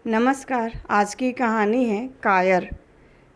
नमस्कार। आज की कहानी है कायर।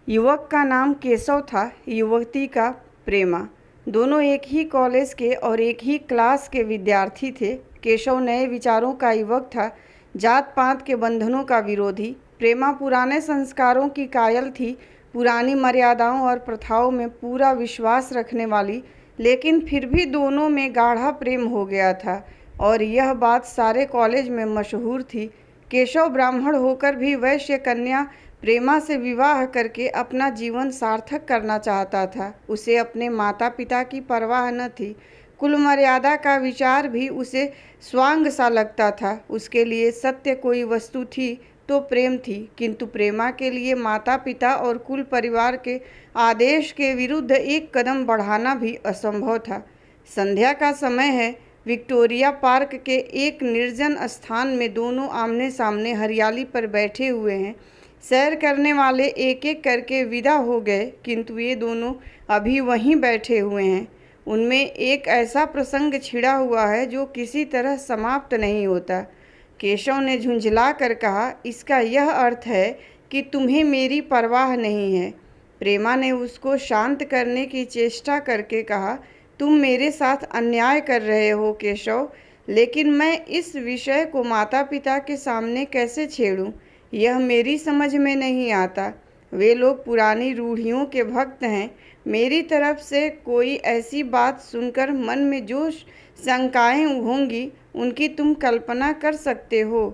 युवक का नाम केशव था, युवती का प्रेमा। दोनों एक ही कॉलेज के और एक ही क्लास के विद्यार्थी थे। केशव नए विचारों का युवक था, जात पात के बंधनों का विरोधी। प्रेमा पुराने संस्कारों की कायल थी, पुरानी मर्यादाओं और प्रथाओं में पूरा विश्वास रखने वाली। लेकिन फिर भी दोनों में गाढ़ा प्रेम हो गया था और यह बात सारे कॉलेज में मशहूर थी। केशव ब्राह्मण होकर भी वैश्य कन्या प्रेमा से विवाह करके अपना जीवन सार्थक करना चाहता था। उसे अपने माता पिता की परवाह न थी, कुल मर्यादा का विचार भी उसे स्वांग सा लगता था। उसके लिए सत्य कोई वस्तु थी तो प्रेम थी, किंतु प्रेमा के लिए माता पिता और कुल परिवार के आदेश के विरुद्ध एक कदम बढ़ाना भी असंभव था। संध्या का समय है। विक्टोरिया पार्क के एक निर्जन स्थान में दोनों आमने सामने हरियाली पर बैठे हुए हैं। सैर करने वाले एक एक करके विदा हो गए, किंतु ये दोनों अभी वहीं बैठे हुए हैं। उनमें एक ऐसा प्रसंग छिड़ा हुआ है जो किसी तरह समाप्त नहीं होता। केशव ने झुंझला कर कहा, इसका यह अर्थ है कि तुम्हें मेरी परवाह नहीं है। प्रेमा ने उसको शांत करने की चेष्टा करके कहा, तुम मेरे साथ अन्याय कर रहे हो केशव, लेकिन मैं इस विषय को माता पिता के सामने कैसे छेड़ूं, यह मेरी समझ में नहीं आता। वे लोग पुरानी रूढ़ियों के भक्त हैं। मेरी तरफ से कोई ऐसी बात सुनकर मन में जो शंकाएं होंगी उनकी तुम कल्पना कर सकते हो।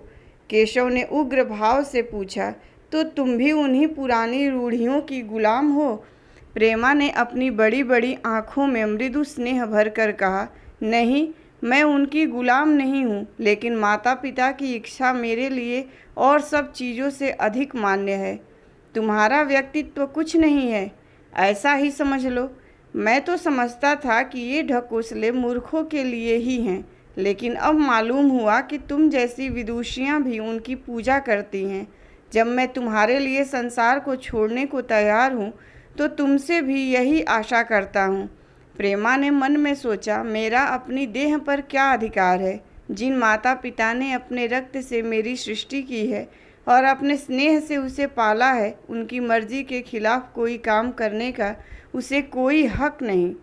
केशव ने उग्र भाव से पूछा, तो तुम भी उन्हीं पुरानी रूढ़ियों की गुलाम हो? प्रेमा ने अपनी बड़ी बड़ी आँखों में मृदु स्नेह भरकर कहा, नहीं, मैं उनकी गुलाम नहीं हूँ, लेकिन माता पिता की इच्छा मेरे लिए और सब चीज़ों से अधिक मान्य है। तुम्हारा व्यक्तित्व कुछ नहीं है, ऐसा ही समझ लो। मैं तो समझता था कि ये ढकोसले मूर्खों के लिए ही हैं, लेकिन अब मालूम हुआ कि तुम जैसी विदुषियाँ भी उनकी पूजा करती हैं। जब मैं तुम्हारे लिए संसार को छोड़ने को तैयार हूँ तो तुमसे भी यही आशा करता हूँ। प्रेमा ने मन में सोचा, मेरा अपनी देह पर क्या अधिकार है? जिन माता पिता ने अपने रक्त से मेरी सृष्टि की है और अपने स्नेह से उसे पाला है, उनकी मर्जी के खिलाफ कोई काम करने का उसे कोई हक नहीं।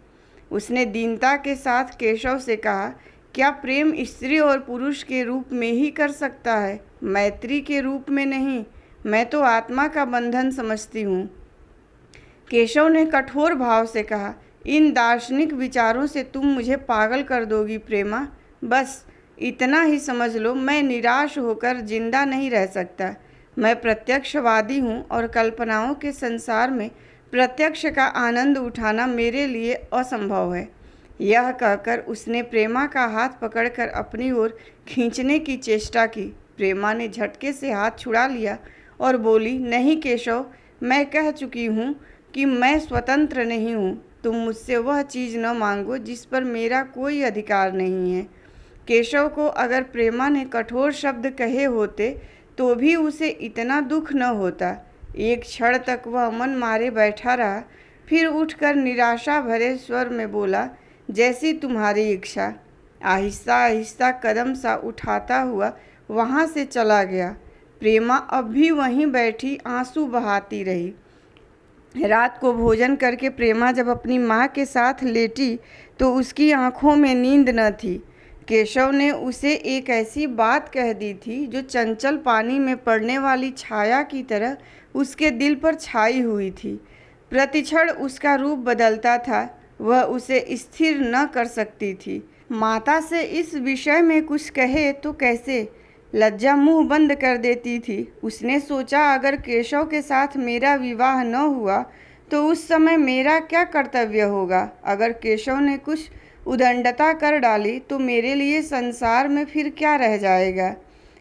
उसने दीनता के साथ केशव से कहा, क्या प्रेम स्त्री और पुरुष के रूप में ही कर सकता है, मैत्री के रूप में नहीं? मैं तो आत्मा का बंधन समझती हूँ। केशव ने कठोर भाव से कहा, इन दार्शनिक विचारों से तुम मुझे पागल कर दोगी प्रेमा। बस इतना ही समझ लो, मैं निराश होकर जिंदा नहीं रह सकता। मैं प्रत्यक्षवादी हूँ और कल्पनाओं के संसार में प्रत्यक्ष का आनंद उठाना मेरे लिए असंभव है। यह कहकर उसने प्रेमा का हाथ पकड़कर अपनी ओर खींचने की चेष्टा की। प्रेमा ने झटके से हाथ छुड़ा लिया और बोली, नहीं केशव, मैं कह चुकी हूँ कि मैं स्वतंत्र नहीं हूँ। तुम मुझसे वह चीज़ न मांगो जिस पर मेरा कोई अधिकार नहीं है। केशव को अगर प्रेमा ने कठोर शब्द कहे होते तो भी उसे इतना दुख न होता। एक क्षण तक वह मन मारे बैठा रहा, फिर उठकर निराशा भरे स्वर में बोला, जैसी तुम्हारी इच्छा। आहिस्ता आहिस्ता कदम सा उठाता हुआ वहाँ से चला गया। प्रेमा अब भी वहीं बैठी आंसू बहाती रही। रात को भोजन करके प्रेमा जब अपनी माँ के साथ लेटी तो उसकी आंखों में नींद न थी। केशव ने उसे एक ऐसी बात कह दी थी जो चंचल पानी में पड़ने वाली छाया की तरह उसके दिल पर छाई हुई थी। प्रतिक्षण उसका रूप बदलता था, वह उसे स्थिर न कर सकती थी। माता से इस विषय में कुछ कहे तो कैसे, लज्जा मुंह बंद कर देती थी। उसने सोचा, अगर केशव के साथ मेरा विवाह न हुआ तो उस समय मेरा क्या कर्तव्य होगा? अगर केशव ने कुछ उदंडता कर डाली तो मेरे लिए संसार में फिर क्या रह जाएगा?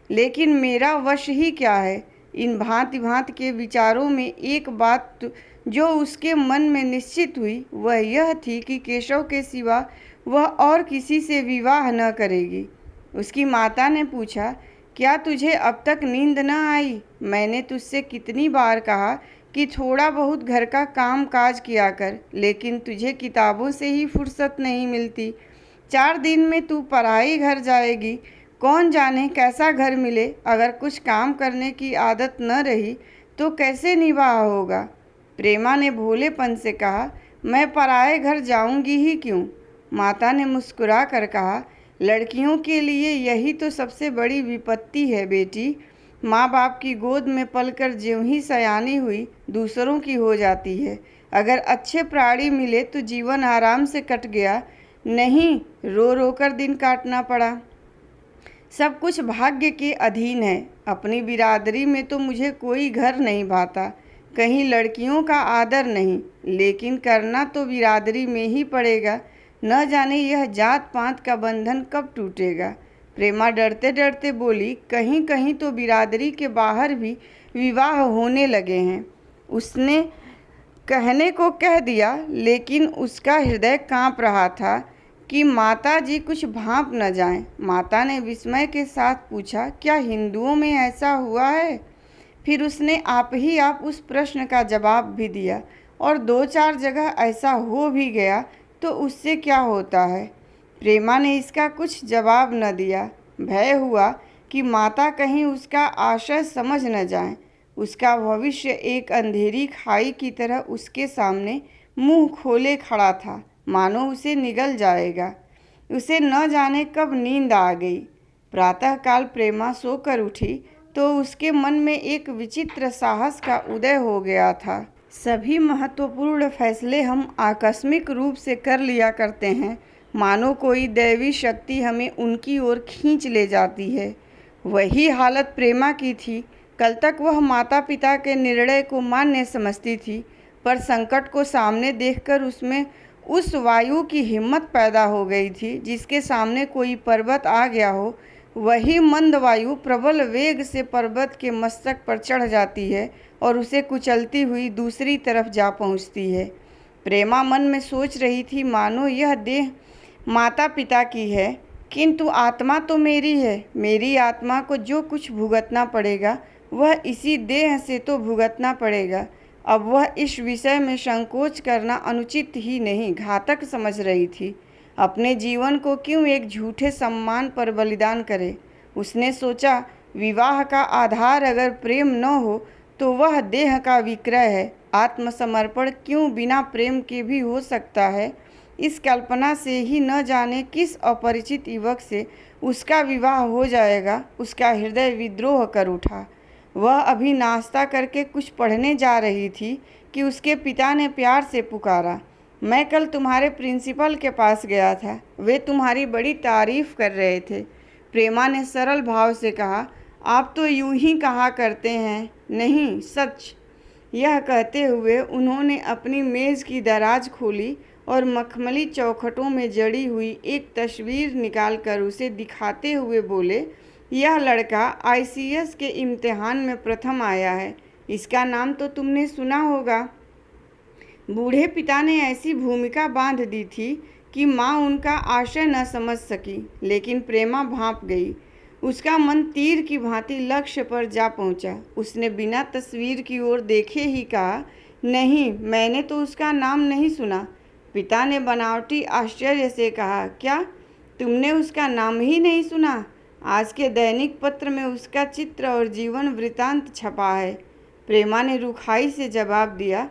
लेकिन मेरा वश ही क्या है? इन भांति भांति के विचारों में एक बात जो उसके मन में निश्चित हुई वह यह थी कि केशव के सिवा वह और किसी से विवाह न करेगी। उसकी माता ने पूछा, क्या तुझे अब तक नींद न आई? मैंने तुझसे कितनी बार कहा कि थोड़ा बहुत घर का काम काज किया कर, लेकिन तुझे किताबों से ही फुर्सत नहीं मिलती। 4 दिन में तू पराई घर जाएगी, कौन जाने कैसा घर मिले। अगर कुछ काम करने की आदत न रही तो कैसे निवाह होगा। प्रेमा ने भोलेपन से कहा, मैं पराए घर जाऊंगी ही क्यों। माता ने मुस्कुरा कर कहा, लड़कियों के लिए यही तो सबसे बड़ी विपत्ति है बेटी। माँ बाप की गोद में पलकर ज्यों ही सयानी हुई दूसरों की हो जाती है। अगर अच्छे प्राणी मिले तो जीवन आराम से कट गया, नहीं रो रो कर दिन काटना पड़ा। सब कुछ भाग्य के अधीन है। अपनी बिरादरी में तो मुझे कोई घर नहीं भाता, कहीं लड़कियों का आदर नहीं, लेकिन करना तो बिरादरी में ही पड़ेगा। न जाने यह जात पात का बंधन कब टूटेगा। प्रेमा डरते डरते बोली, कहीं कहीं तो बिरादरी के बाहर भी विवाह होने लगे हैं। उसने कहने को कह दिया, लेकिन उसका हृदय कांप रहा था कि माता जी कुछ भांप न जाएं। माता ने विस्मय के साथ पूछा, क्या हिंदुओं में ऐसा हुआ है। फिर उसने आप उस प्रश्न का जवाब भी दिया, और 2-4 जगह ऐसा हो भी गया तो उससे क्या होता है। प्रेमा ने इसका कुछ जवाब न दिया। भय हुआ कि माता कहीं उसका आशय समझ न जाए। उसका भविष्य एक अंधेरी खाई की तरह उसके सामने मुंह खोले खड़ा था, मानो उसे निगल जाएगा। उसे न जाने कब नींद आ गई। प्रातःकाल प्रेमा सोकर उठी तो उसके मन में एक विचित्र साहस का उदय हो गया था। सभी महत्वपूर्ण फैसले हम आकस्मिक रूप से कर लिया करते हैं, मानो कोई दैवी शक्ति हमें उनकी ओर खींच ले जाती है। वही हालत प्रेमा की थी। कल तक वह माता पिता के निर्णय को मान्य समझती थी, पर संकट को सामने देखकर उसमें उस वायु की हिम्मत पैदा हो गई थी जिसके सामने कोई पर्वत आ गया हो। वही मंद वायु प्रबल वेग से पर्वत के मस्तक पर चढ़ जाती है और उसे कुचलती हुई दूसरी तरफ जा पहुंचती है। प्रेमा मन में सोच रही थी, मानो यह देह माता पिता की है, किंतु आत्मा तो मेरी है। मेरी आत्मा को जो कुछ भुगतना पड़ेगा वह इसी देह से तो भुगतना पड़ेगा। अब वह इस विषय में संकोच करना अनुचित ही नहीं, घातक समझ रही थी। अपने जीवन को क्यों एक झूठे सम्मान पर बलिदान करे। उसने सोचा, विवाह का आधार अगर प्रेम न हो तो वह देह का विक्रय है। आत्मसमर्पण क्यों बिना प्रेम के भी हो सकता है। इस कल्पना से ही न जाने किस अपरिचित युवक से उसका विवाह हो जाएगा, उसका हृदय विद्रोह कर उठा। वह अभी नाश्ता करके कुछ पढ़ने जा रही थी कि उसके पिता ने प्यार से पुकारा, मैं कल तुम्हारे प्रिंसिपल के पास गया था, वे तुम्हारी बड़ी तारीफ कर रहे थे। प्रेमा ने सरल भाव से कहा, आप तो यूं ही कहा करते हैं। नहीं, सच। यह कहते हुए उन्होंने अपनी मेज़ की दराज खोली और मखमली चौखटों में जड़ी हुई एक तस्वीर निकालकर उसे दिखाते हुए बोले, यह लड़का ICS के इम्तिहान में प्रथम आया है। इसका नाम तो तुमने सुना होगा। बूढ़े पिता ने ऐसी भूमिका बांध दी थी कि माँ उनका आशय न समझ सकी, लेकिन प्रेमा भांप गई। उसका मन तीर की भांति लक्ष्य पर जा पहुंचा। उसने बिना तस्वीर की ओर देखे ही कहा, नहीं, मैंने तो उसका नाम नहीं सुना। पिता ने बनावटी आश्चर्य से कहा, क्या तुमने उसका नाम ही नहीं सुना? आज के दैनिक पत्र में उसका चित्र और जीवन वृतांत छपा है। प्रेमा ने रुखाई से जवाब दिया,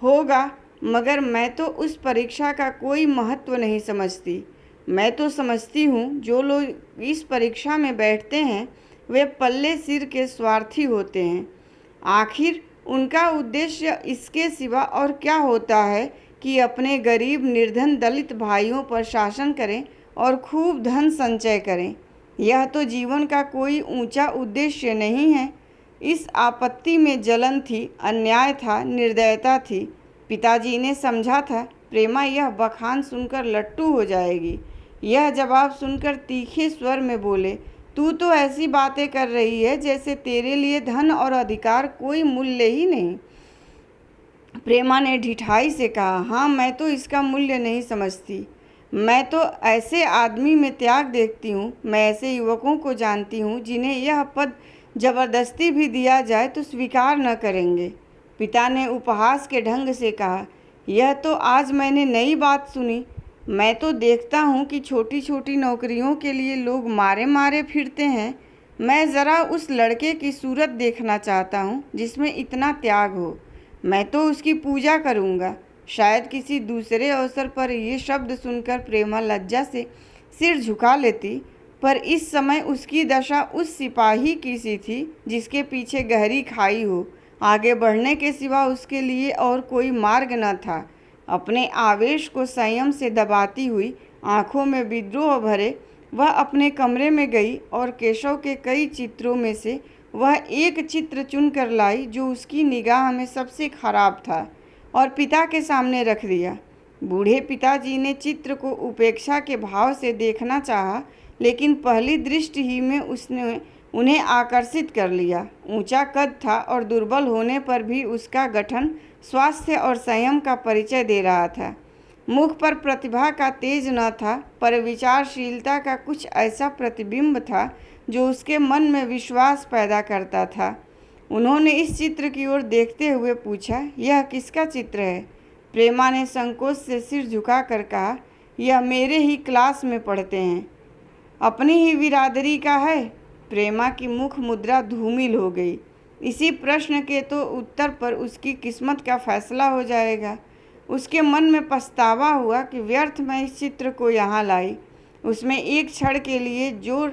होगा, मगर मैं तो उस परीक्षा का कोई महत्व नहीं समझती। मैं तो समझती हूँ जो लोग इस परीक्षा में बैठते हैं वे पल्ले सिर के स्वार्थी होते हैं। आखिर उनका उद्देश्य इसके सिवा और क्या होता है कि अपने गरीब निर्धन दलित भाइयों पर शासन करें और खूब धन संचय करें। यह तो जीवन का कोई ऊंचा उद्देश्य नहीं है। इस आपत्ति में जलन थी, अन्याय था, निर्दयता थी। पिताजी ने समझा था प्रेमा यह बखान सुनकर लट्टू हो जाएगी। यह जवाब सुनकर तीखे स्वर में बोले, तू तो ऐसी बातें कर रही है जैसे तेरे लिए धन और अधिकार कोई मूल्य ही नहीं। प्रेमा ने ढिठाई से कहा, हाँ, मैं तो इसका मूल्य नहीं समझती। मैं तो ऐसे आदमी में त्याग देखती हूँ। मैं ऐसे युवकों को जानती हूँ जिन्हें यह पद जबरदस्ती भी दिया जाए तो स्वीकार न करेंगे। पिता ने उपहास के ढंग से कहा, यह तो आज मैंने नई बात सुनी। मैं तो देखता हूँ कि छोटी छोटी नौकरियों के लिए लोग मारे मारे फिरते हैं। मैं ज़रा उस लड़के की सूरत देखना चाहता हूँ जिसमें इतना त्याग हो। मैं तो उसकी पूजा करूँगा। शायद किसी दूसरे अवसर पर ये शब्द सुनकर प्रेमा लज्जा से सिर झुका लेती, पर इस समय उसकी दशा उस सिपाही की सी थी जिसके पीछे गहरी खाई हो। आगे बढ़ने के सिवा उसके लिए और कोई मार्ग न था। अपने आवेश को संयम से दबाती हुई, आंखों में विद्रोह भरे, वह अपने कमरे में गई और केशव के कई चित्रों में से वह एक चित्र चुनकर लाई जो उसकी निगाह में सबसे खराब था और पिता के सामने रख दिया। बूढ़े पिताजी ने चित्र को उपेक्षा के भाव से देखना चाहा, लेकिन पहली दृष्टि ही में उसने उन्हें आकर्षित कर लिया। ऊंचा कद था और दुर्बल होने पर भी उसका गठन स्वास्थ्य और संयम का परिचय दे रहा था। मुख पर प्रतिभा का तेज न था, पर विचारशीलता का कुछ ऐसा प्रतिबिंब था जो उसके मन में विश्वास पैदा करता था। उन्होंने इस चित्र की ओर देखते हुए पूछा, यह किसका चित्र है? प्रेमा ने संकोच से सिर झुकाकर कहा, यह मेरे ही क्लास में पढ़ते हैं। अपनी ही बिरादरी का है? प्रेमा की मुख मुद्रा धूमिल हो गई। इसी प्रश्न के तो उत्तर पर उसकी किस्मत का फैसला हो जाएगा। उसके मन में पछतावा हुआ कि व्यर्थ में इस चित्र को यहाँ लाई। उसमें एक क्षण के लिए जो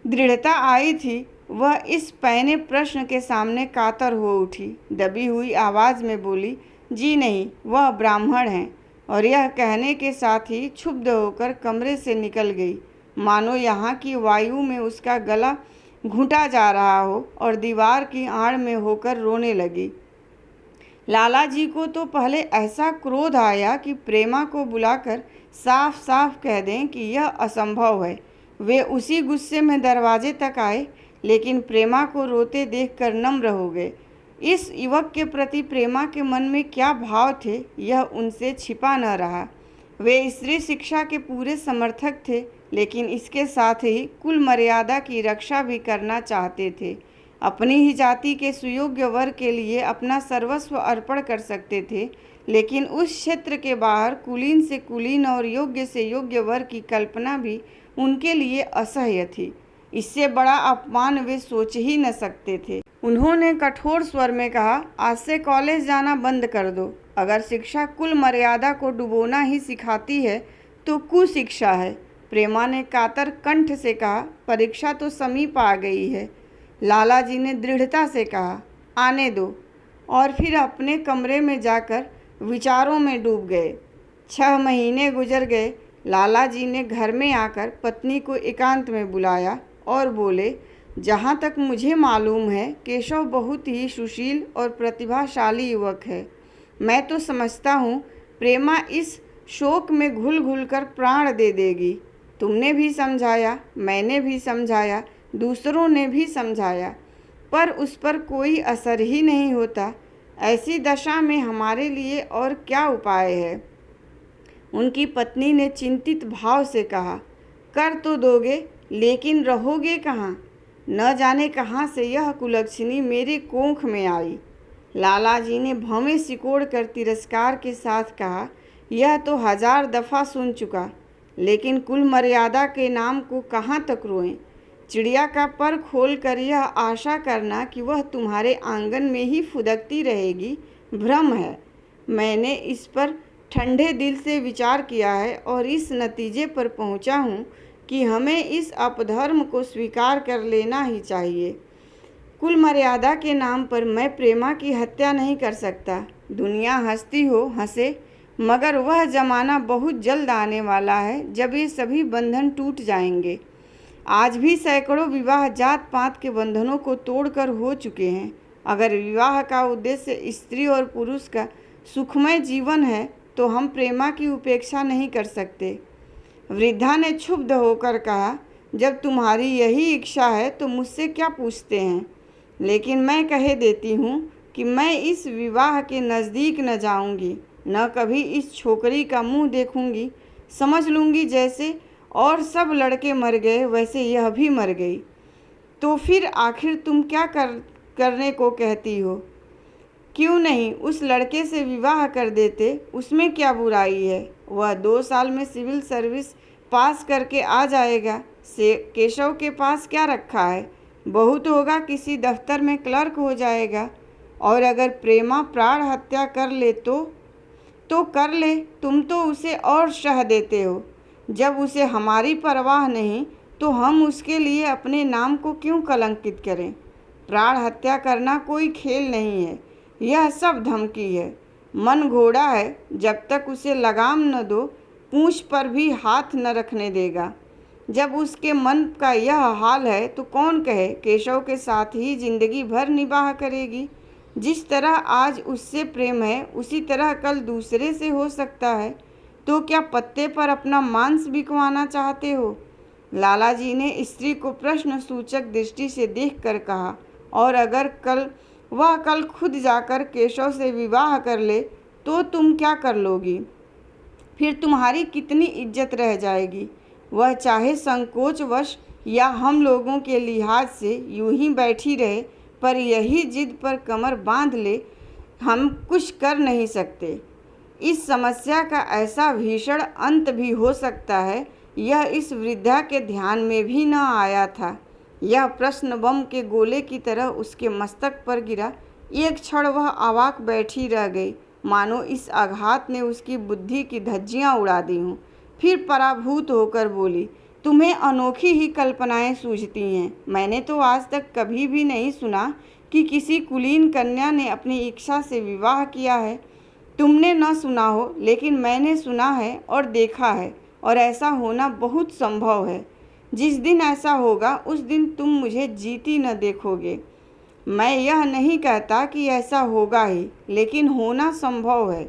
दृढ़ता आई थी वह इस पैने प्रश्न के सामने कातर हो उठी। दबी हुई आवाज़ में बोली, जी नहीं, वह ब्राह्मण हैं। और यह कहने के साथ ही क्षुब्ध होकर कमरे से निकल गई, मानो यहाँ की वायु में उसका गला घुटा जा रहा हो, और दीवार की आड़ में होकर रोने लगी। लाला जी को तो पहले ऐसा क्रोध आया कि प्रेमा को बुलाकर साफ साफ कह दें कि यह असंभव है। वे उसी गुस्से में दरवाजे तक आए, लेकिन प्रेमा को रोते देखकर नम्र हो गए। इस युवक के प्रति प्रेमा के मन में क्या भाव थे, यह उनसे छिपा न रहा। वे स्त्री शिक्षा के पूरे समर्थक थे, लेकिन इसके साथ ही कुल मर्यादा की रक्षा भी करना चाहते थे। अपनी ही जाति के सुयोग्य वर के लिए अपना सर्वस्व अर्पण कर सकते थे, लेकिन उस क्षेत्र के बाहर कुलीन से कुलीन और योग्य से योग्य वर की कल्पना भी उनके लिए असह्य थी। इससे बड़ा अपमान वे सोच ही न सकते थे। उन्होंने कठोर स्वर में कहा, आज से कॉलेज जाना बंद कर दो। अगर शिक्षा कुल मर्यादा को डुबोना ही सिखाती है तो कुशिक्षा है। प्रेमा ने कातर कंठ से कहा, परीक्षा तो समीप आ गई है। लाला जी ने दृढ़ता से कहा, आने दो, और फिर अपने कमरे में जाकर विचारों में डूब गए। 6 महीने गुजर गए। लाला जी ने घर में आकर पत्नी को एकांत में बुलाया और बोले, जहाँ तक मुझे मालूम है केशव बहुत ही सुशील और प्रतिभाशाली युवक है। मैं तो समझता हूँ प्रेमा इस शोक में घुल घुल कर प्राण दे देगी। तुमने भी समझाया, मैंने भी समझाया, दूसरों ने भी समझाया, पर उस पर कोई असर ही नहीं होता। ऐसी दशा में हमारे लिए और क्या उपाय है? उनकी पत्नी ने चिंतित भाव से कहा, कर तो दोगे, लेकिन रहोगे कहाँ? न जाने कहाँ से यह कुलक्षणी मेरे कोख में आई। लाला जी ने भवें सिकोड़ कर तिरस्कार के साथ कहा, यह तो 1000 दफ़ा सुन चुका, लेकिन कुल मर्यादा के नाम को कहाँ तक रोएं? चिड़िया का पर खोल कर यह आशा करना कि वह तुम्हारे आंगन में ही फुदकती रहेगी भ्रम है। मैंने इस पर ठंडे दिल से विचार किया है और इस नतीजे पर पहुंचा हूं कि हमें इस अपधर्म को स्वीकार कर लेना ही चाहिए। कुल मर्यादा के नाम पर मैं प्रेमा की हत्या नहीं कर सकता। दुनिया हंसती हो हंसे, मगर वह ज़माना बहुत जल्द आने वाला है जब ये सभी बंधन टूट जाएंगे। आज भी सैकड़ों विवाह जात पात के बंधनों को तोड़कर हो चुके हैं। अगर विवाह का उद्देश्य स्त्री और पुरुष का सुखमय जीवन है तो हम प्रेमा की उपेक्षा नहीं कर सकते। वृद्धा ने क्षुब्ध होकर कहा, जब तुम्हारी यही इच्छा है तो मुझसे क्या पूछते हैं? लेकिन मैं कह देती हूँ कि मैं इस विवाह के नज़दीक न जाऊँगी, न कभी इस छोकरी का मुँह देखूँगी। समझ लूँगी जैसे और सब लड़के मर गए वैसे यह भी मर गई। तो फिर आखिर तुम क्या करने को कहती हो? क्यों नहीं उस लड़के से विवाह कर देते, उसमें क्या बुराई है। वह 2 साल में सिविल सर्विस पास करके आ जाएगा। से केशव के पास क्या रखा है, बहुत होगा किसी दफ्तर में क्लर्क हो जाएगा। और अगर प्रेमा प्राण हत्या कर ले तो कर ले, तुम तो उसे और शह देते हो। जब उसे हमारी परवाह नहीं तो हम उसके लिए अपने नाम को क्यों कलंकित करें। प्राण हत्या करना कोई खेल नहीं है, यह सब धमकी है। मन घोड़ा है, जब तक उसे लगाम न दो पूंछ पर भी हाथ न रखने देगा। जब उसके मन का यह हाल है तो कौन कहे केशव के साथ ही जिंदगी भर निबाह करेगी। जिस तरह आज उससे प्रेम है उसी तरह कल दूसरे से हो सकता है। तो क्या पत्ते पर अपना मांस बिकवाना चाहते हो। लाला जी ने स्त्री को प्रश्न सूचक दृष्टि से देखकर कहा, और अगर वह कल खुद जाकर केशव से विवाह कर ले तो तुम क्या कर लोगी। फिर तुम्हारी कितनी इज्जत रह जाएगी। वह चाहे संकोचवश या हम लोगों के लिहाज से यूं ही बैठी रहे, पर यही जिद पर कमर बांध ले, हम कुछ कर नहीं सकते। इस समस्या का ऐसा भीषण अंत भी हो सकता है, यह इस वृद्धा के ध्यान में भी न आया था। यह प्रश्न बम के गोले की तरह उसके मस्तक पर गिरा। एक क्षण वह अवाक बैठी रह गई, मानो इस आघात ने उसकी बुद्धि की धज्जियां उड़ा दी हों। फिर पराभूत होकर बोली, तुम्हें अनोखी ही कल्पनाएं सूझती हैं। मैंने तो आज तक कभी भी नहीं सुना कि किसी कुलीन कन्या ने अपनी इच्छा से विवाह किया है। तुमने न सुना हो, लेकिन मैंने सुना है और देखा है, और ऐसा होना बहुत संभव है। जिस दिन ऐसा होगा उस दिन तुम मुझे जीती न देखोगे। मैं यह नहीं कहता कि ऐसा होगा ही, लेकिन होना संभव है।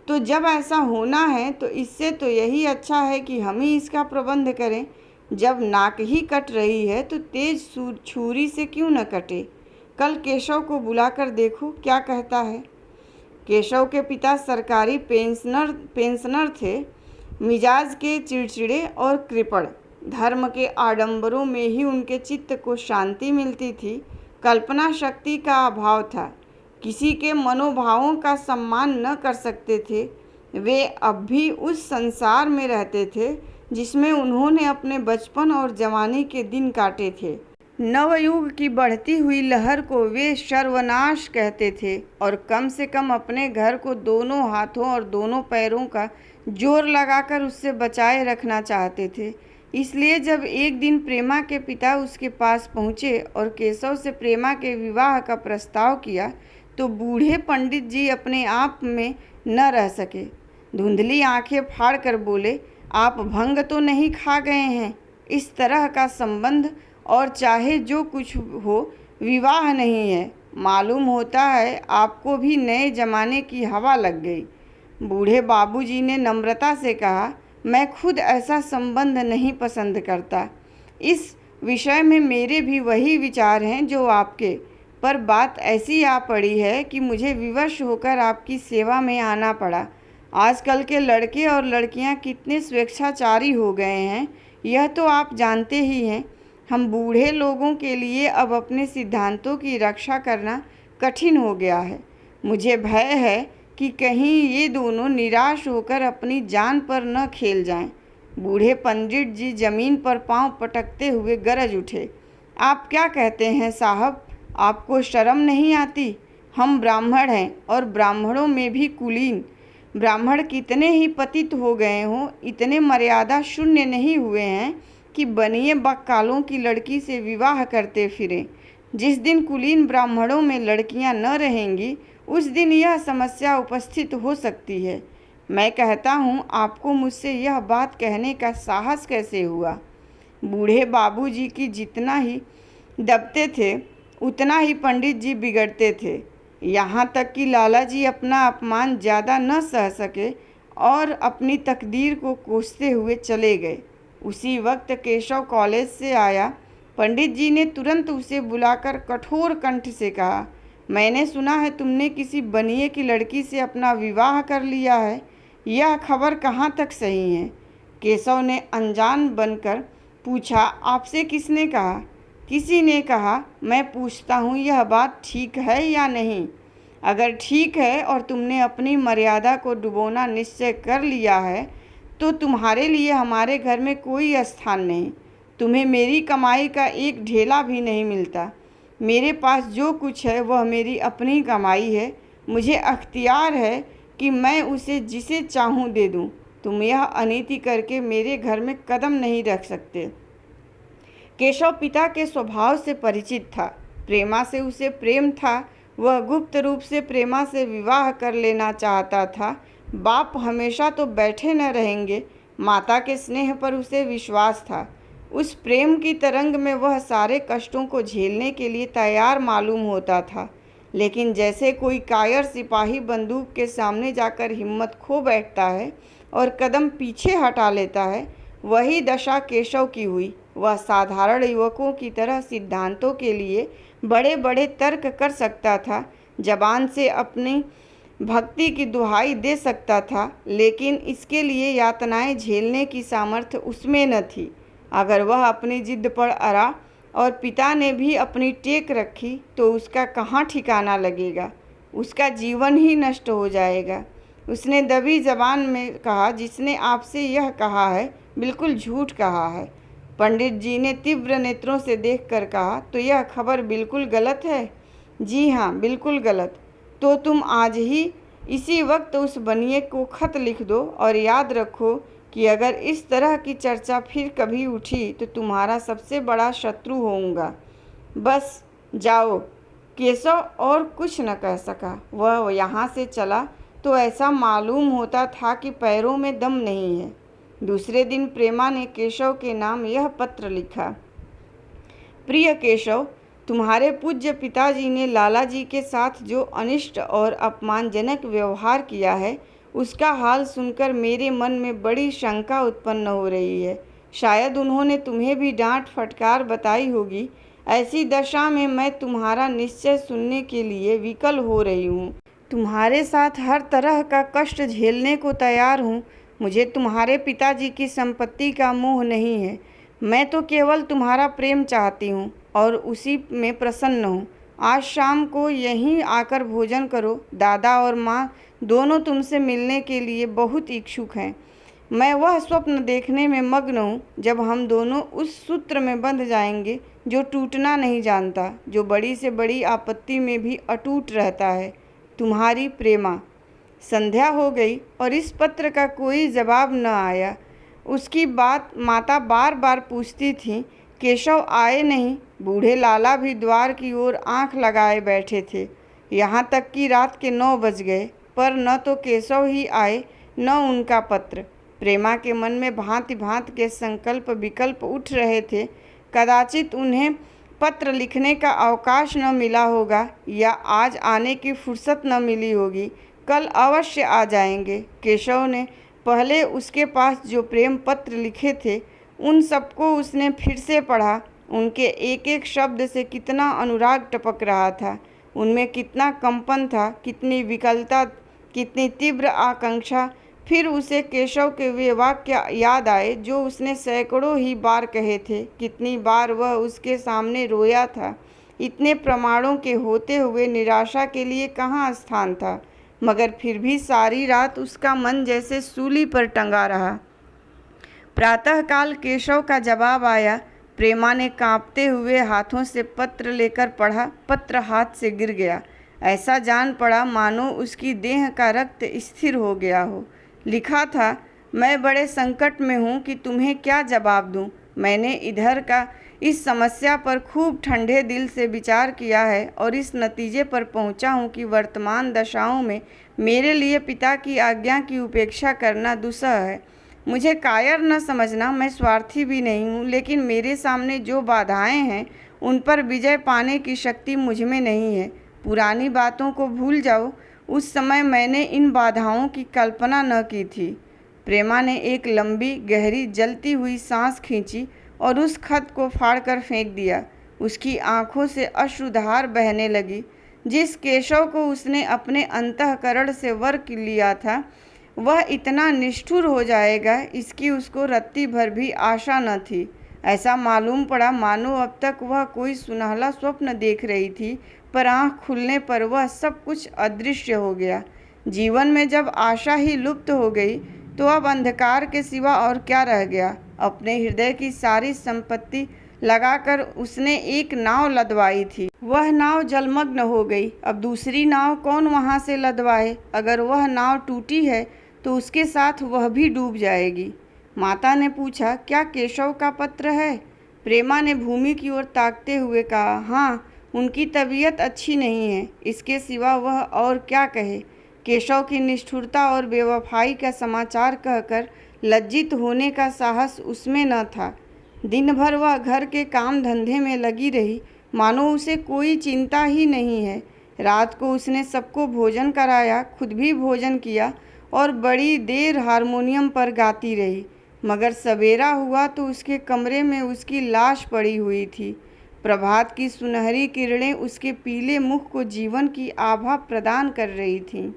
तो जब ऐसा होना है तो इससे तो यही अच्छा है कि हम ही इसका प्रबंध करें। जब नाक ही कट रही है तो तेज छुरी से क्यों न कटे। कल केशव को बुलाकर देखो क्या कहता है। केशव के पिता सरकारी पेंशनर थे, मिजाज के चिड़चिड़े और कृपण। धर्म के आडंबरों में ही उनके चित्त को शांति मिलती थी। कल्पना शक्ति का अभाव था, किसी के मनोभावों का सम्मान न कर सकते थे। वे अब भी उस संसार में रहते थे जिसमें उन्होंने अपने बचपन और जवानी के दिन काटे थे। नवयुग की बढ़ती हुई लहर को वे सर्वनाश कहते थे, और कम से कम अपने घर को दोनों हाथों और दोनों पैरों का जोर लगाकर उससे बचाए रखना चाहते थे। इसलिए जब एक दिन प्रेमा के पिता उसके पास पहुँचे और केशव से प्रेमा के विवाह का प्रस्ताव किया तो बूढ़े पंडित जी अपने आप में न रह सके। धुंधली आंखें फाड़कर बोले, आप भंग तो नहीं खा गए हैं। इस तरह का संबंध और चाहे जो कुछ हो, विवाह नहीं है। मालूम होता है आपको भी नए जमाने की हवा लग गई। बूढ़े बाबूजी ने नम्रता से कहा, मैं खुद ऐसा संबंध नहीं पसंद करता। इस विषय में मेरे भी वही विचार हैं जो आपके, पर बात ऐसी आ पड़ी है कि मुझे विवश होकर आपकी सेवा में आना पड़ा। आजकल के लड़के और लड़कियां कितने स्वेच्छाचारी हो गए हैं, यह तो आप जानते ही हैं। हम बूढ़े लोगों के लिए अब अपने सिद्धांतों की रक्षा करना कठिन हो गया है। मुझे भय है कि कहीं ये दोनों निराश होकर अपनी जान पर न खेल जाएं। बूढ़े पंडित जी जमीन पर पांव पटकते हुए गरज उठे, आप क्या कहते हैं साहब, आपको शर्म नहीं आती। हम ब्राह्मण हैं, और ब्राह्मणों में भी कुलीन। ब्राह्मण कितने ही पतित हो गए हों, इतने मर्यादा शून्य नहीं हुए हैं कि बनिए बक्कालों की लड़की से विवाह करते फिरें। जिस दिन कुलीन ब्राह्मणों में लड़कियां न रहेंगी उस दिन यह समस्या उपस्थित हो सकती है। मैं कहता हूँ, आपको मुझसे यह बात कहने का साहस कैसे हुआ। बूढ़े बाबूजी की जितना ही दबते थे उतना ही पंडित जी बिगड़ते थे। यहाँ तक कि लाला जी अपना अपमान ज़्यादा न सह सके और अपनी तकदीर को कोसते हुए चले गए। उसी वक्त केशव कॉलेज से आया। पंडित जी ने तुरंत उसे बुलाकर कठोर कंठ से कहा, मैंने सुना है तुमने किसी बनिए की लड़की से अपना विवाह कर लिया है। यह खबर कहाँ तक सही है। केशव ने अनजान बनकर पूछा, आपसे किसने कहा। किसी ने कहा। मैं पूछता हूँ, यह बात ठीक है या नहीं। अगर ठीक है और तुमने अपनी मर्यादा को डुबोना निश्चय कर लिया है तो तुम्हारे लिए हमारे घर में कोई स्थान नहीं। तुम्हें मेरी कमाई का एक ढेला भी नहीं मिलता। मेरे पास जो कुछ है वह मेरी अपनी कमाई है। मुझे अख्तियार है कि मैं उसे जिसे चाहूँ दे दूँ। तुम यह अनीति करके मेरे घर में कदम नहीं रख सकते। केशव पिता के स्वभाव से परिचित था। प्रेमा से उसे प्रेम था। वह गुप्त रूप से प्रेमा से विवाह कर लेना चाहता था। बाप हमेशा तो बैठे न रहेंगे। माता के स्नेह पर उसे विश्वास था। उस प्रेम की तरंग में वह सारे कष्टों को झेलने के लिए तैयार मालूम होता था। लेकिन जैसे कोई कायर सिपाही बंदूक के सामने जाकर हिम्मत खो बैठता है और कदम पीछे हटा लेता है, वही दशा केशव की हुई। वह साधारण युवकों की तरह सिद्धांतों के लिए बड़े बड़े तर्क कर सकता था, जबान से अपनी भक्ति की दुहाई दे सकता था, लेकिन इसके लिए यातनाएं झेलने की सामर्थ्य उसमें न थी। अगर वह अपनी जिद पर अड़ा और पिता ने भी अपनी टेक रखी तो उसका कहाँ ठिकाना लगेगा। उसका जीवन ही नष्ट हो जाएगा। उसने दबी जबान में कहा, जिसने आपसे यह कहा है बिल्कुल झूठ कहा है। पंडित जी ने तीव्र नेत्रों से देखकर कहा, तो यह खबर बिल्कुल गलत है? जी हाँ, बिल्कुल गलत। तो तुम आज ही इसी वक्त उस बनिए को खत लिख दो और याद रखो कि अगर इस तरह की चर्चा फिर कभी उठी तो तुम्हारा सबसे बड़ा शत्रु होऊंगा। बस जाओ। केशव और कुछ न कह सका। वह यहाँ से चला तो ऐसा मालूम होता था कि पैरों में दम नहीं है। दूसरे दिन प्रेमा ने केशव के नाम यह पत्र लिखा। प्रिय केशव, तुम्हारे पूज्य पिताजी ने लाला जी के साथ जो अनिष्ट और अपमानजनक व्यवहार किया है, उसका हाल सुनकर मेरे मन में बड़ी शंका उत्पन्न हो रही है। शायद उन्होंने तुम्हें भी डांट फटकार बताई होगी। ऐसी दशा में मैं तुम्हारा निश्चय सुनने के लिए विकल हो रही हूँ। तुम्हारे साथ हर तरह का कष्ट झेलने को तैयार हूँ। मुझे तुम्हारे पिताजी की संपत्ति का मोह नहीं है। मैं तो केवल तुम्हारा प्रेम चाहती हूँ और उसी में प्रसन्न हूँ। आज शाम को यहीं आकर भोजन करो। दादा और माँ दोनों तुमसे मिलने के लिए बहुत इच्छुक हैं। मैं वह स्वप्न देखने में मग्न हूँ जब हम दोनों उस सूत्र में बंध जाएंगे जो टूटना नहीं जानता, जो बड़ी से बड़ी आपत्ति में भी अटूट रहता है। तुम्हारी प्रेमा। संध्या हो गई और इस पत्र का कोई जवाब न आया। उसकी बात माता बार बार पूछती थी। केशव आए नहीं। बूढ़े लाला भी द्वार की ओर आंख लगाए बैठे थे। यहाँ तक कि रात के 9 बज गए, पर न तो केशव ही आए न उनका पत्र। प्रेमा के मन में भांति भांति के संकल्प विकल्प उठ रहे थे। कदाचित उन्हें पत्र लिखने का अवकाश न मिला होगा या आज आने की फुर्सत न मिली होगी। कल अवश्य आ जाएंगे। केशव ने पहले उसके पास जो प्रेम पत्र लिखे थे उन सबको उसने फिर से पढ़ा। उनके एक एक शब्द से कितना अनुराग टपक रहा था। उनमें कितना कंपन था, कितनी विकलता, कितनी तीव्र आकांक्षा। फिर उसे केशव के वे वाक्य याद आए जो उसने सैकड़ों ही बार कहे थे। कितनी बार वह उसके सामने रोया था। इतने प्रमाणों के होते हुए निराशा के लिए कहाँ स्थान था, मगर फिर भी सारी रात उसका मन जैसे सूली पर टंगा रहा। प्रातःकाल केशव का जवाब आया। प्रेमा ने कांपते हुए हाथों से पत्र लेकर पढ़ा। पत्र हाथ से गिर गया। ऐसा जान पड़ा मानो उसकी देह का रक्त स्थिर हो गया हो। लिखा था, मैं बड़े संकट में हूँ कि तुम्हें क्या जवाब दूँ। मैंने इधर का इस समस्या पर खूब ठंडे दिल से विचार किया है और इस नतीजे पर पहुँचा हूँ कि वर्तमान दशाओं में मेरे लिए पिता की आज्ञा की उपेक्षा करना दुस्सह है। मुझे कायर न समझना, मैं स्वार्थी भी नहीं हूँ, लेकिन मेरे सामने जो बाधाएं हैं उन पर विजय पाने की शक्ति मुझ में नहीं है। पुरानी बातों को भूल जाओ। उस समय मैंने इन बाधाओं की कल्पना न की थी। प्रेमा ने एक लंबी गहरी जलती हुई सांस खींची और उस खत को फाड़कर फेंक दिया। उसकी आंखों से अश्रुधार बहने लगी। जिस केशव को उसने अपने अंतःकरण से वर लिया था वह इतना निष्ठुर हो जाएगा, इसकी उसको रत्ती भर भी आशा न थी। ऐसा मालूम पड़ा मानो अब तक वह कोई सुनहला स्वप्न देख रही थी। पर आँख खुलने पर वह सब कुछ अदृश्य हो गया। जीवन में जब आशा ही लुप्त हो गई तो अब अंधकार के सिवा और क्या रह गया। अपने हृदय की सारी संपत्ति लगाकर उसने एक नाव लदवाई थी। वह नाव जलमग्न हो गई। अब दूसरी नाव कौन वहां से लदवाए। अगर वह नाव टूटी है तो उसके साथ वह भी डूब जाएगी। माता ने पूछा, क्या केशव का पत्र है? प्रेमा ने भूमि की ओर ताकते हुए कहा, हाँ, उनकी तबीयत अच्छी नहीं है। इसके सिवा वह और क्या कहे। केशव की निष्ठुरता और बेवफाई का समाचार कहकर लज्जित होने का साहस उसमें न था। दिन भर वह घर के काम धंधे में लगी रही, मानो उसे कोई चिंता ही नहीं है। रात को उसने सबको भोजन कराया, खुद भी भोजन किया और बड़ी देर हारमोनियम पर गाती रही। मगर सवेरा हुआ तो उसके कमरे में उसकी लाश पड़ी हुई थी। प्रभात की सुनहरी किरणें उसके पीले मुख को जीवन की आभा प्रदान कर रही थीं।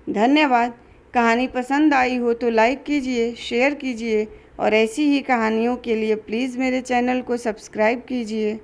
धन्यवाद। कहानी पसंद आई हो तो लाइक कीजिए, शेयर कीजिए और ऐसी ही कहानियों के लिए प्लीज़ मेरे चैनल को सब्सक्राइब कीजिए।